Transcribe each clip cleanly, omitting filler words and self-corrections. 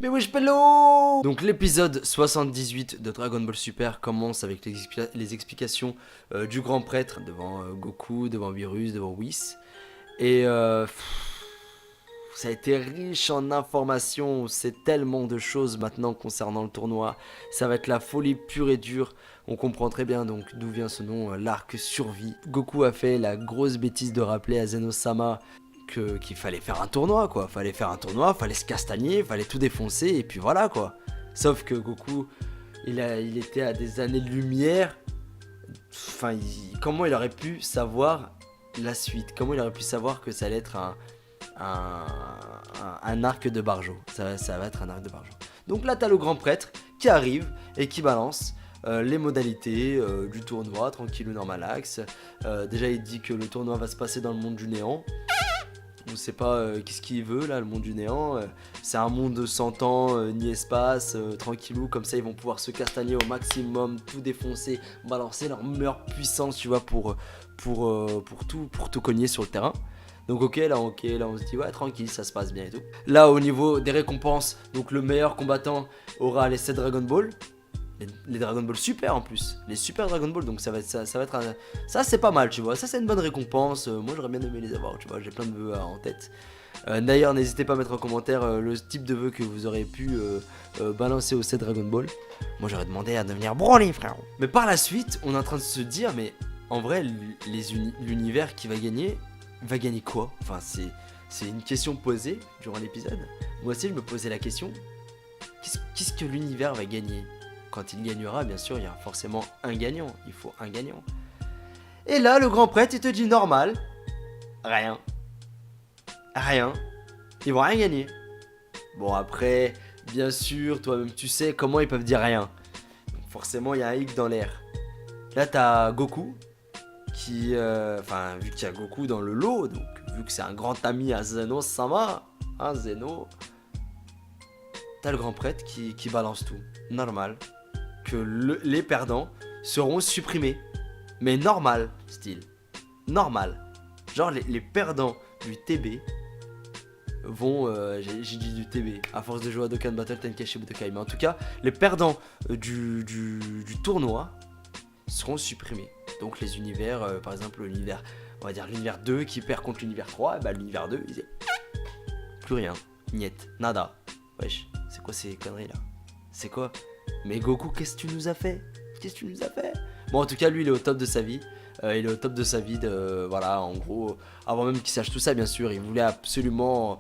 Mais wesh pello. Donc l'épisode 78 de Dragon Ball Super commence avec les explications du grand prêtre devant Goku, devant Virus, devant Whis. Et ça a été riche en informations, on sait tellement de choses maintenant concernant le tournoi. Ça va être la folie pure et dure. On comprend très bien donc d'où vient ce nom, l'arc survie. Goku a fait la grosse bêtise de rappeler à Zeno-sama qu'il fallait faire un tournoi quoi. Fallait faire un tournoi, fallait se castagner, fallait tout défoncer et puis voilà quoi. Sauf que Goku, il était à des années-lumière. Enfin, comment il aurait pu savoir la suite? Comment il aurait pu savoir que ça allait être un arc de Barjo? Ça va être un arc de Barjo. Donc là, t'as le grand prêtre qui arrive et qui balance les modalités du tournoi, tranquille ou normal axe. Déjà, il dit que le tournoi va se passer dans le monde du néant. On sait pas qu'est-ce qu'il veut là, le monde du néant. C'est un monde sans temps ni espace, tranquillou, comme ça ils vont pouvoir se castagner au maximum, tout défoncer, balancer leur meilleure puissance, tu vois, pour tout cogner sur le terrain. Donc ok, là on se dit ouais tranquille, ça se passe bien et tout. Là au niveau des récompenses, donc le meilleur combattant aura les 7 Dragon Ball. Les Dragon Ball Super en plus, les Super Dragon Ball, donc ça va être ça c'est pas mal, tu vois, ça c'est une bonne récompense. Moi j'aurais bien aimé les avoir, tu vois, j'ai plein de vœux en tête. D'ailleurs n'hésitez pas à mettre en commentaire le type de vœux que vous aurez pu balancer au 7 Dragon Ball. Moi j'aurais demandé à devenir Broly, frère. Mais par la suite on est en train de se dire, mais en vrai l'univers qui va gagner quoi? Enfin c'est une question posée durant l'épisode. Moi aussi je me posais la question, qu'est-ce que l'univers va gagner? Quand il gagnera, bien sûr, il y a forcément un gagnant. Il faut un gagnant. Et là, le grand prêtre, il te dit normal. Rien. Ils vont rien gagner. Bon, après, bien sûr, toi-même, tu sais comment ils peuvent dire rien. Donc, forcément, il y a un hic dans l'air. Là, t'as Goku. Qui, vu qu'il y a Goku dans le lot, donc vu que c'est un grand ami à Zeno-sama, hein, Zeno, t'as le grand prêtre qui balance tout. Normal. Que les perdants seront supprimés. Mais normal, style. Normal. Genre les perdants du TB vont... j'ai dit du TB, à force de jouer à Dokkan Battle Tenkaichi Budokai. Mais en tout cas, les perdants du tournoi seront supprimés. Donc les univers, par exemple l'univers, on va dire l'univers 2 qui perd contre l'univers 3, et bah l'univers 2, il dit plus rien, niet, nada. Wesh, c'est quoi ces conneries là? C'est quoi? Mais Goku, qu'est-ce que tu nous as fait? Bon, en tout cas, lui, il est au top de sa vie. Il est au top de sa vie, voilà, en gros, avant même qu'il sache tout ça, bien sûr, il voulait absolument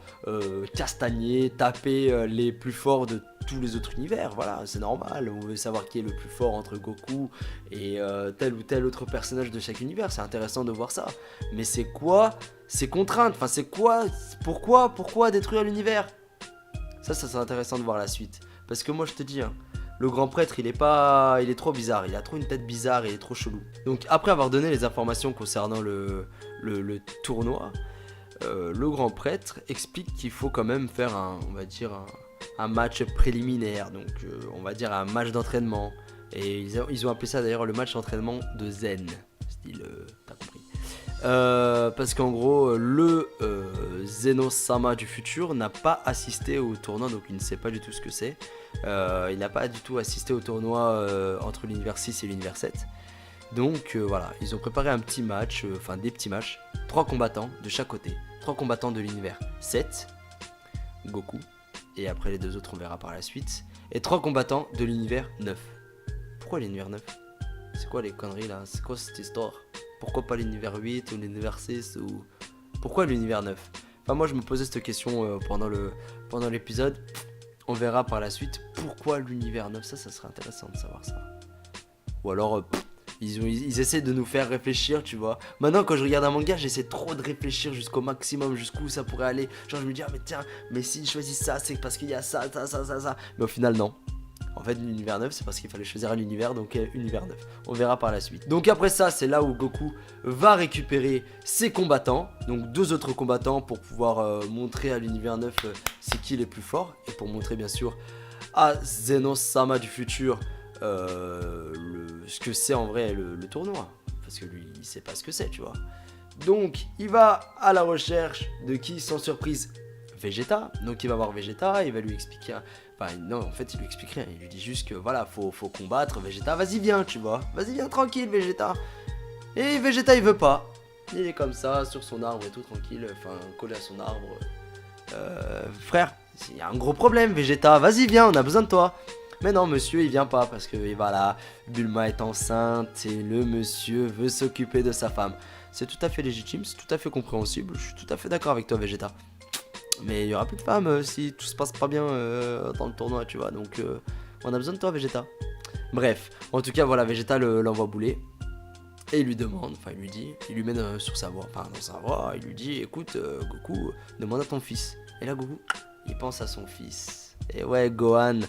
castagner, taper les plus forts de tous les autres univers, voilà, c'est normal, on veut savoir qui est le plus fort entre Goku et tel ou tel autre personnage de chaque univers, c'est intéressant de voir ça. Mais c'est quoi ces contraintes? Enfin, c'est quoi? Pourquoi détruire l'univers? Ça c'est intéressant de voir la suite. Parce que moi, je te dis, hein, le grand prêtre, il est trop bizarre, il a trop une tête bizarre, il est trop chelou. Donc après avoir donné les informations concernant le tournoi, le grand prêtre explique qu'il faut quand même faire un match préliminaire, donc on va dire un match d'entraînement. Et ils ont appelé ça d'ailleurs le match d'entraînement de Zen, style, t'as compris. Parce qu'en gros, le Zeno-sama du futur n'a pas assisté au tournoi, donc il ne sait pas du tout ce que c'est. Il n'a pas du tout assisté au tournoi entre l'univers 6 et l'univers 7. Donc voilà, ils ont préparé un petit match, des petits matchs. 3 combattants de chaque côté. 3 combattants de l'univers 7, Goku, et après les 2 autres on verra par la suite. Et 3 combattants de l'univers 9. Pourquoi l'univers 9? C'est quoi les conneries là? C'est quoi cette histoire? Pourquoi pas l'univers 8 ou l'univers 6 ou... Pourquoi l'univers 9? Enfin moi je me posais cette question pendant l'épisode. On verra par la suite pourquoi l'univers 9, ça serait intéressant de savoir ça. Ou alors ils essaient de nous faire réfléchir, tu vois. Maintenant quand je regarde un manga, j'essaie trop de réfléchir jusqu'au maximum, jusqu'où ça pourrait aller. Genre je me dis mais tiens, mais s'ils choisissent ça, c'est parce qu'il y a ça. Mais au final non. En fait l'univers 9 c'est parce qu'il fallait choisir un univers, donc univers 9. On verra par la suite. Donc après ça c'est là où Goku va récupérer ses combattants. Donc 2 autres combattants pour pouvoir montrer à l'univers 9 c'est qui les plus forts. Et pour montrer bien sûr à Zeno-sama du futur ce que c'est en vrai le tournoi. Parce que lui il sait pas ce que c'est, tu vois. Donc il va à la recherche de qui? Sans surprise, Vegeta. Donc il va voir Vegeta, il va lui expliquer. Enfin, non, en fait, il lui explique rien. Il lui dit juste que voilà, faut combattre Vegeta. Vas-y, viens, tu vois. Vas-y, viens tranquille, Vegeta. Et Vegeta, il veut pas. Il est comme ça, sur son arbre et tout, tranquille. Enfin, collé à son arbre. Frère, il y a un gros problème, Vegeta. Vas-y, viens, on a besoin de toi. Mais non, monsieur, il vient pas parce que voilà, Bulma est enceinte et le monsieur veut s'occuper de sa femme. C'est tout à fait légitime, c'est tout à fait compréhensible. Je suis tout à fait d'accord avec toi, Vegeta. Mais il y aura plus de femmes si tout se passe pas bien dans le tournoi, tu vois. Donc, on a besoin de toi, Vegeta. Bref, en tout cas, voilà, Vegeta l'envoie bouler. Et il lui demande, enfin, il lui dit, il lui met sur sa voix, enfin, dans sa voix, il lui dit, écoute, Goku, demande à ton fils. Et là, Goku, il pense à son fils. Et ouais, Gohan.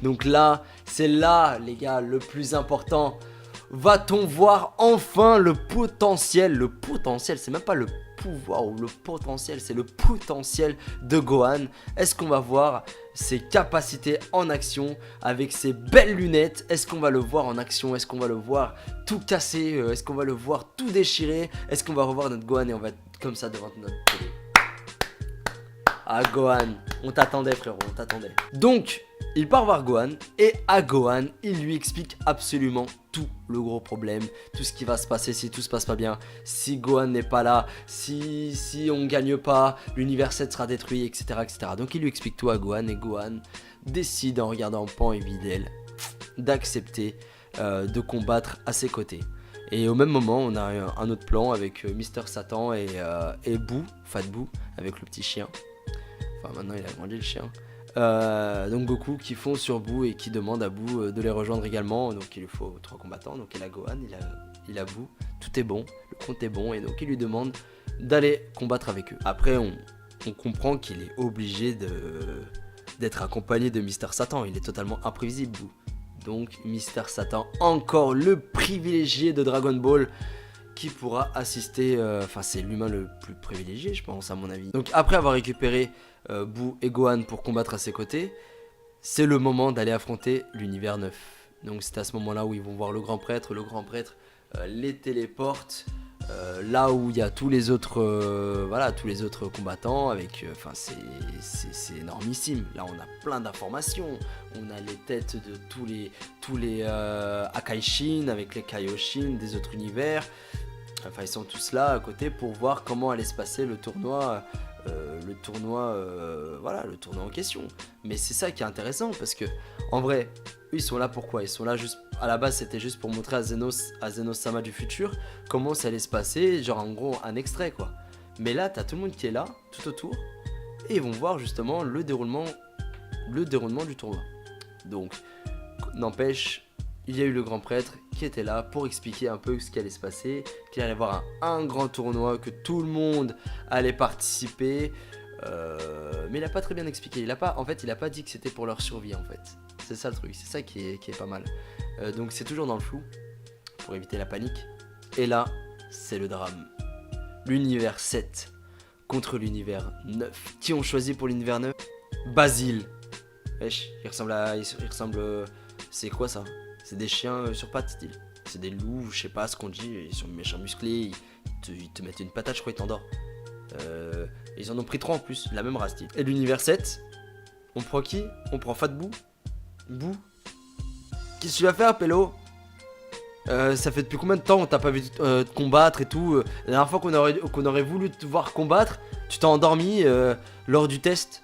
Donc là, c'est là, les gars, le plus important. Va-t-on voir enfin le potentiel? Le potentiel, c'est même pas le pouvoir ou le potentiel, c'est le potentiel de Gohan. Est-ce qu'on va voir ses capacités en action avec ses belles lunettes? Est-ce qu'on va le voir en action? Est-ce qu'on va le voir tout casser? Est-ce qu'on va le voir tout déchirer? Est-ce qu'on va revoir notre Gohan et on va être comme ça devant notre télé? Ah, Gohan, on t'attendait, frérot, on t'attendait. Donc, il part voir Gohan et à Gohan, il lui explique absolument tout le gros problème, tout ce qui va se passer si tout se passe pas bien, si Gohan n'est pas là, si on gagne pas, l'univers 7 sera détruit, etc., etc. Donc il lui explique tout à Gohan et Gohan décide en regardant Pan et Videl d'accepter de combattre à ses côtés. Et au même moment, on a un autre plan avec Mister Satan et Boo, Fat Boo, avec le petit chien. Enfin, maintenant il a grandi le chien. Donc Goku qui fonce sur Boo et qui demande à Boo de les rejoindre également. Donc il lui faut 3 combattants. Donc il a Gohan, il a Boo. Tout est bon, le compte est bon. Et donc il lui demande d'aller combattre avec eux. Après on comprend qu'il est obligé d'être accompagné de Mister Satan. Il est totalement imprévisible, Boo. Donc Mister Satan, encore le privilégié de Dragon Ball, qui pourra assister, enfin c'est l'humain le plus privilégié je pense à mon avis. Donc après avoir récupéré Boo et Gohan pour combattre à ses côtés, c'est le moment d'aller affronter l'univers 9. Donc c'est à ce moment là où ils vont voir le grand prêtre les téléporte là où il y a tous les autres voilà, tous les autres combattants avec enfin c'est énormissime. Là on a plein d'informations, on a les têtes de tous les Akaishin avec les Kaioshin des autres univers. Enfin ils sont tous là à côté pour voir comment allait se passer le tournoi voilà, le tournoi en question. Mais c'est ça qui est intéressant parce que en vrai, eux ils sont là pourquoi? Ils sont là juste, à la base c'était juste pour montrer à Zenos-sama du futur comment ça allait se passer, genre en gros un extrait quoi. Mais là t'as tout le monde qui est là, tout autour, et ils vont voir justement le déroulement du tournoi. Donc, n'empêche, il y a eu le grand prêtre qui était là pour expliquer un peu ce qui allait se passer, qu'il allait y avoir un grand tournoi, que tout le monde allait participer. Mais il a pas très bien expliqué. Il a pas dit que c'était pour leur survie en fait. C'est ça le truc, c'est ça qui est pas mal. Donc c'est toujours dans le flou, pour éviter la panique. Et là, c'est le drame. L'univers 7 contre l'univers 9. Qui ont choisi pour l'univers 9? Basile. Wesh, il ressemble. C'est quoi ça? C'est des chiens sur pattes, style. C'est des loups, je sais pas ce qu'on dit. Ils sont méchants musclés. Ils te mettent une patate, je crois, ils t'endorment. Ils en ont pris 3 en plus, la même race, style. Et l'univers 7, on prend qui? On prend Fat Boo. Boo. Qu'est-ce que tu vas faire, Pélo? Ça fait depuis combien de temps on t'a pas vu combattre et tout? La dernière fois qu'on aurait voulu te voir combattre, tu t'es endormi lors du test.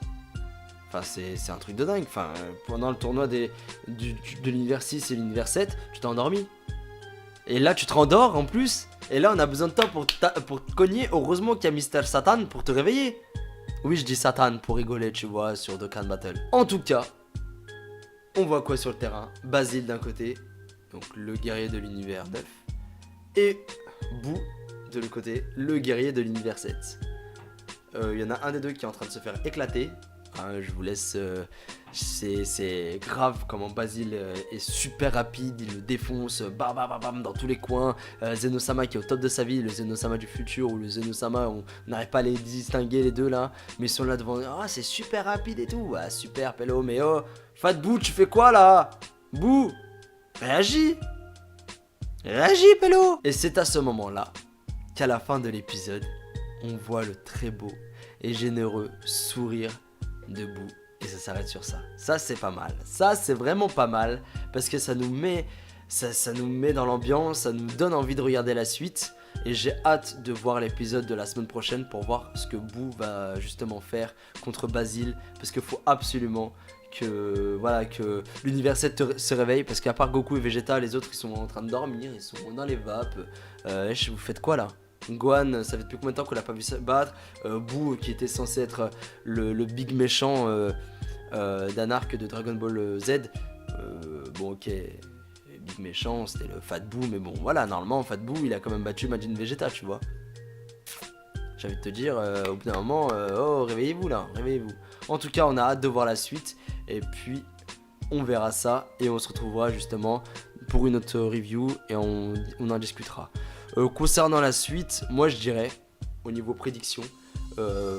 Enfin, c'est un truc de dingue. Enfin, pendant le tournoi de l'univers 6 et l'univers 7, tu t'es endormi. Et là, tu te rendors en plus. Et là, on a besoin de toi pour te cogner. Heureusement qu'il y a Mister Satan pour te réveiller. Oui, je dis Satan pour rigoler, tu vois, sur Dokkan Battle. En tout cas, on voit quoi sur le terrain? Basile d'un côté, donc le guerrier de l'univers 9. Et Boo de l'autre côté, le guerrier de l'univers 7. Il y en a un des deux qui est en train de se faire éclater. Je vous laisse, c'est grave comment Basile est super rapide, il le défonce, bam bam bam bam dans tous les coins. Zenosama qui est au top de sa vie, le Zenosama du futur ou le Zenosama, on n'arrive pas à les distinguer les deux là, mais ils sont là devant, ah c'est super rapide et tout, ah super Pélo, mais oh, Fat Boo tu fais quoi là? Boo, réagis Pélo. Et c'est à ce moment là qu'à la fin de l'épisode, on voit le très beau et généreux sourire de Boo. Et ça s'arrête sur ça. Ça c'est pas mal. Ça c'est vraiment pas mal parce que ça nous met dans l'ambiance, ça nous donne envie de regarder la suite. Et j'ai hâte de voir l'épisode de la semaine prochaine pour voir ce que Boo va justement faire contre Basile. Parce qu'il faut absolument que l'univers 7 se réveille. Parce qu'à part Goku et Vegeta, les autres ils sont en train de dormir, ils sont dans les vapes. Vous faites quoi là? Gohan, ça fait depuis combien de temps qu'on l'a pas vu se battre? Boo qui était censé être le big méchant d'un arc de Dragon Ball Z. Bon ok, big méchant c'était le Fat Boo, mais bon voilà, normalement Fat Boo il a quand même battu Majin Vegeta, tu vois. J'ai envie de te dire, au bout d'un moment, oh réveillez-vous là, réveillez-vous. En tout cas on a hâte de voir la suite, et puis on verra ça, et on se retrouvera justement pour une autre review, et on en discutera. Concernant la suite, moi je dirais, au niveau prédiction,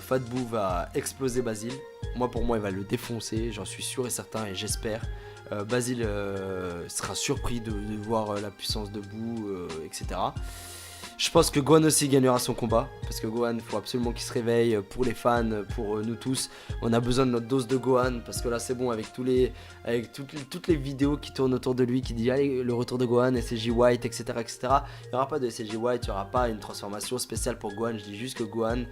Fat Boo va exploser Basile. Pour moi il va le défoncer, j'en suis sûr et certain, et j'espère. Basile sera surpris de voir la puissance de Boo, etc. Je pense que Gohan aussi gagnera son combat, parce que Gohan, il faut absolument qu'il se réveille pour les fans, pour nous tous. On a besoin de notre dose de Gohan, parce que là c'est bon, avec toutes les vidéos qui tournent autour de lui, qui disent allez, le retour de Gohan, SCJ White, etc. etc. Il n'y aura pas de SCJ White, il n'y aura pas une transformation spéciale pour Gohan. Je dis juste que Gohan,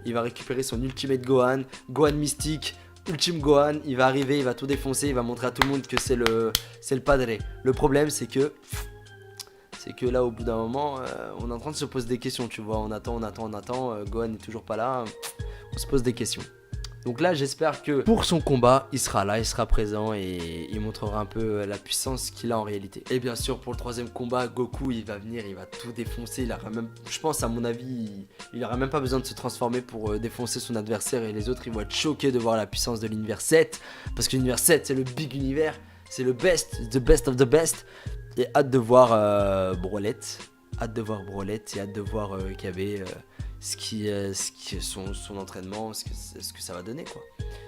il va récupérer son Ultimate Gohan, Gohan Mystique, Ultime Gohan, il va arriver, il va tout défoncer, il va montrer à tout le monde que c'est le padré. Le problème c'est que là au bout d'un moment on est en train de se poser des questions, tu vois, on attend, Gohan n'est toujours pas là, on se pose des questions. Donc là j'espère que pour son combat il sera là, il sera présent et il montrera un peu la puissance qu'il a en réalité. Et bien sûr pour le troisième combat, Goku il va venir, il va tout défoncer, il aura même, je pense à mon avis, il aura même pas besoin de se transformer pour défoncer son adversaire, et les autres ils vont être choqués de voir la puissance de l'univers 7, parce que l'univers 7 c'est le big univers, c'est le best, the best of the best. Et hâte de voir Brolette, et hâte de voir KB, son entraînement, ce que ça va donner quoi.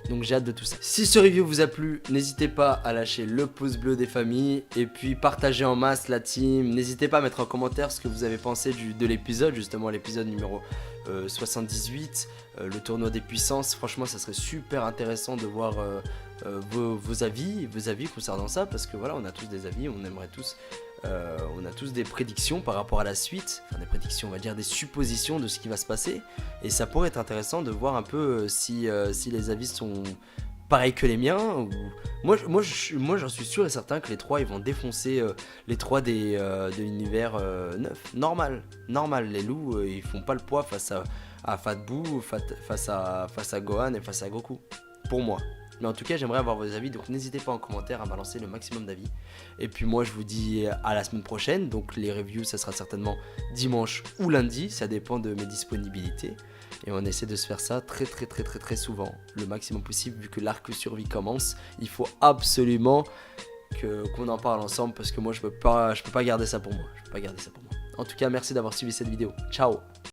Donc j'ai hâte de tout ça. Si ce review vous a plu, n'hésitez pas à lâcher le pouce bleu des familles, et puis partagez en masse la team. N'hésitez pas à mettre en commentaire ce que vous avez pensé de l'épisode, justement l'épisode numéro 78, le tournoi des puissances. Franchement ça serait super intéressant de voir vos avis concernant ça, parce que voilà, on a tous des avis, on aimerait tous, on a tous des prédictions par rapport à la suite, enfin des prédictions, on va dire des suppositions de ce qui va se passer, et ça pourrait être intéressant de voir un peu si les avis sont pareils que les miens, ou... moi j'en suis sûr et certain que les trois ils vont défoncer les trois de l'univers 9, normal, les loups ils font pas le poids face à Fat Boo, face à Gohan et face à Goku, pour moi. Mais en tout cas j'aimerais avoir vos avis, donc n'hésitez pas en commentaire à balancer le maximum d'avis. Et puis moi je vous dis à la semaine prochaine, donc les reviews ça sera certainement dimanche ou lundi, ça dépend de mes disponibilités. Et on essaie de se faire ça très souvent, le maximum possible, vu que l'arc survie commence. Il faut absolument qu'on en parle ensemble, parce que moi je peux pas garder ça pour moi. En tout cas merci d'avoir suivi cette vidéo, ciao.